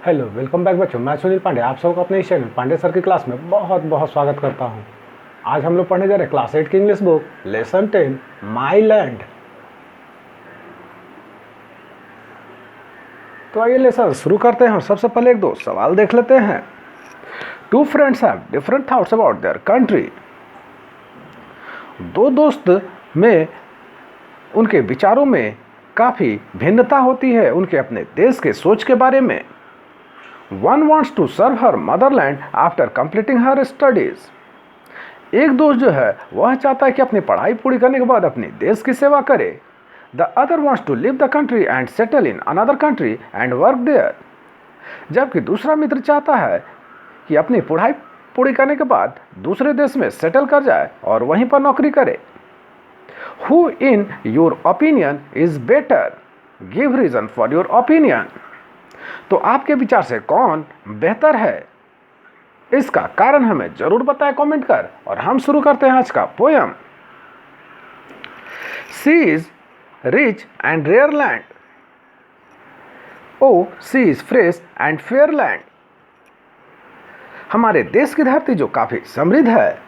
Hello, welcome back बच्चों। मैं सुनील पांडे आप सबको अपने इस चैनल पांडे सर की क्लास में बहुत बहुत स्वागत करता हूं। आज हम लोग पढ़ने जा रहे हैं क्लास 8 की इंग्लिश बुक लेसन 10 माई लैंड। तो आइए लेसन शुरू करते हैं और सबसे पहले एक दो सवाल देख लेते हैं। Two friends have different thoughts about their country. दो दोस्त में उनके विचारों में काफ़ी भिन्नता होती है उनके अपने देश के सोच के बारे में। One wants to serve her motherland after completing her studies. एक दोस्त जो है वह चाहता है कि अपनी पढ़ाई पूरी करने के बाद अपने देश की सेवा करे। The other wants to leave the country and settle in another country and work there. जबकि दूसरा मित्र चाहता है कि अपनी पढ़ाई पूरी करने के बाद दूसरे देश में सेटल कर जाए और वहीं पर नौकरी करे। Who in your opinion is better? Give reason for your opinion. तो आपके विचार से कौन बेहतर है, इसका कारण हमें जरूर बताएं कमेंट कर। और हम शुरू करते हैं आज का poem. She is rich and rare land, O she is fresh and fair land. हमारे देश की धरती जो काफी समृद्ध है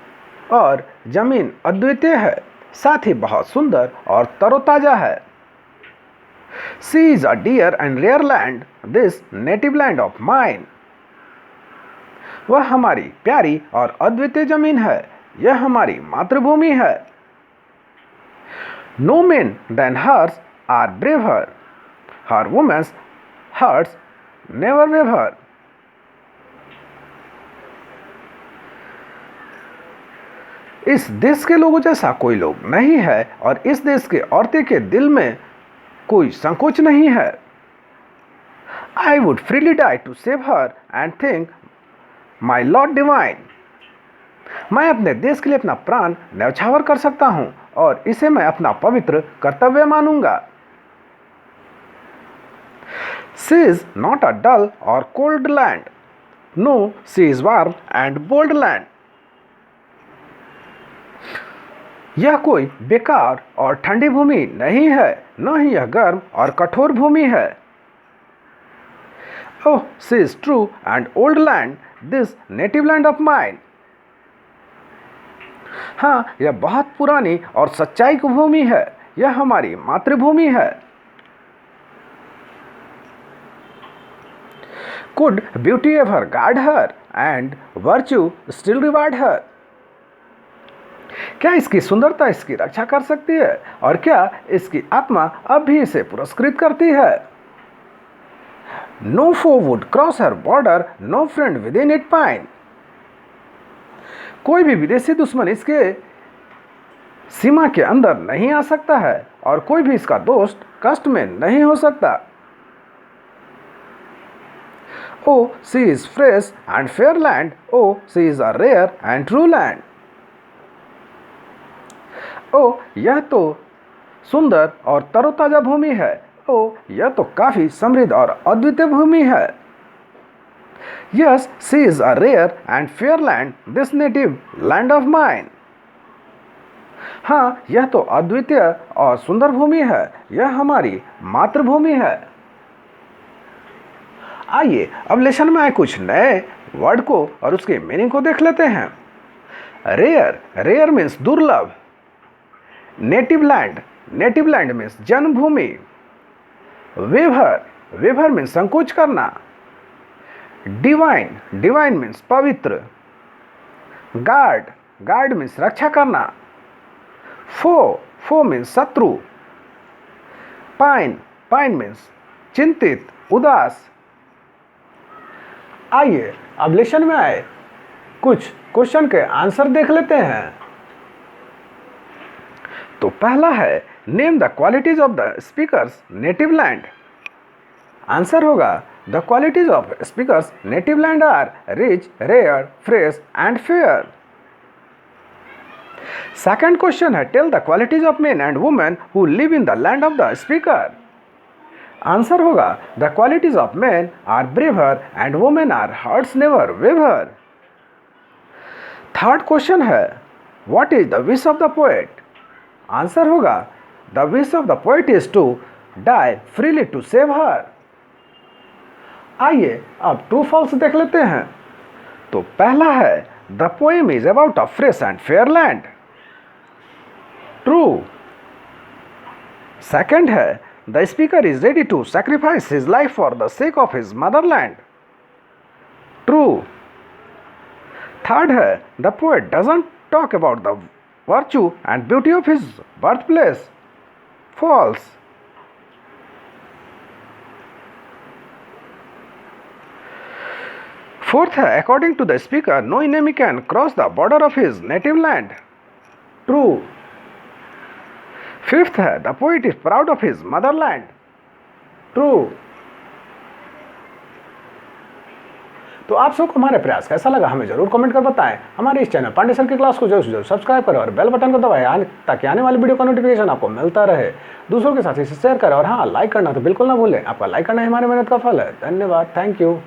और जमीन अद्वितीय है, साथ ही बहुत सुंदर और तरोताजा है। Sea is a dear and rare land, this native land of mine. वह हमारी प्यारी और अद्वितीय जमीन है, यह हमारी मातृभूमि है। No men than hers are braver, her women's hearts never waver. इस देश के लोगों जैसा कोई लोग नहीं है और इस देश के औरतें के दिल में कोई संकोच नहीं है। I would freely die to save her and think my Lord divine. मैं अपने देश के लिए अपना प्राण न्यौछावर कर सकता हूं और इसे मैं अपना पवित्र कर्तव्य मानूंगा। She is not a dull or cold land. No, she is warm and bold land. यह कोई बेकार और ठंडी भूमि नहीं है, न ही यह गर्म और कठोर भूमि है। Oh she is true and old land, this native land of mine. हाँ, यह बहुत पुरानी और सच्चाई की भूमि है, यह हमारी मातृभूमि है। Could beauty ever guard her and virtue still reward her. क्या इसकी सुंदरता इसकी रक्षा कर सकती है और क्या इसकी आत्मा अब भी इसे पुरस्कृत करती है। No foe would cross her border, no friend within it pine. कोई भी विदेशी दुश्मन इसके सीमा के अंदर नहीं आ सकता है और कोई भी इसका दोस्त कष्ट में नहीं हो सकता। O she is fresh and fair land, O she is a rare and true land. ओ यह तो सुंदर और तरोताजा भूमि है, ओ यह तो काफी समृद्ध और अद्वितीय भूमि है। Yes she is a rare and fair land, this native land of mine. हाँ, यह तो अद्वितीय और सुंदर भूमि है, यह हमारी मातृभूमि है। आइए अब लेसन में आए कुछ नए वर्ड को और उसके मीनिंग को देख लेते हैं। रेयर, रेयर मीन्स दुर्लभ। नेटिव लैंड मीन्स जन्मभूमि। वेवर, वेवर मीन्स संकोच करना। डिवाइन, डिवाइन मीन्स पवित्र। गार्ड, गार्ड मीन्स रक्षा करना। फो, फो मीन्स शत्रु। पाइन, पाइन मीन्स चिंतित, उदास। आइए अब लेसन में आए कुछ क्वेश्चन के आंसर देख लेते हैं। तो पहला है name the qualities of the speaker's native land. Answer होगा the qualities of speaker's native land are rich, rare, fresh and fair. Second question है tell the qualities of men and women who live in the land of the speaker. Answer होगा the qualities of men are braver and women are hearts never waver. Third question है what is the wish of the poet. Answer होगा the wish of the poet is to die freely to save her. आइए अब true false देख लेते हैं। तो पहला है the poem is about a fresh and fair land. True. Second है the speaker is ready to sacrifice his life for the sake of his motherland. True. Third है the poet doesn't talk about the virtue and beauty of his birth place. False. Fourth है according to the speaker no enemy can cross the border of his native land. True. Fifth है the poet is proud of his motherland. True. तो आप सबको हमारे प्रयास कैसा लगा हमें जरूर कमेंट कर बताएं। हमारे इस चैनल पांडे सर की क्लास को जरूर से जरूर सब्सक्राइब करें और बेल बटन को दबाएं ताकि आने वाली वीडियो का नोटिफिकेशन आपको मिलता रहे। दूसरों के साथ इसे शेयर करें और हाँ, लाइक करना तो बिल्कुल ना भूलें। आपका लाइक करना ही हमारी मेहनत का फल है। धन्यवाद। Thank you.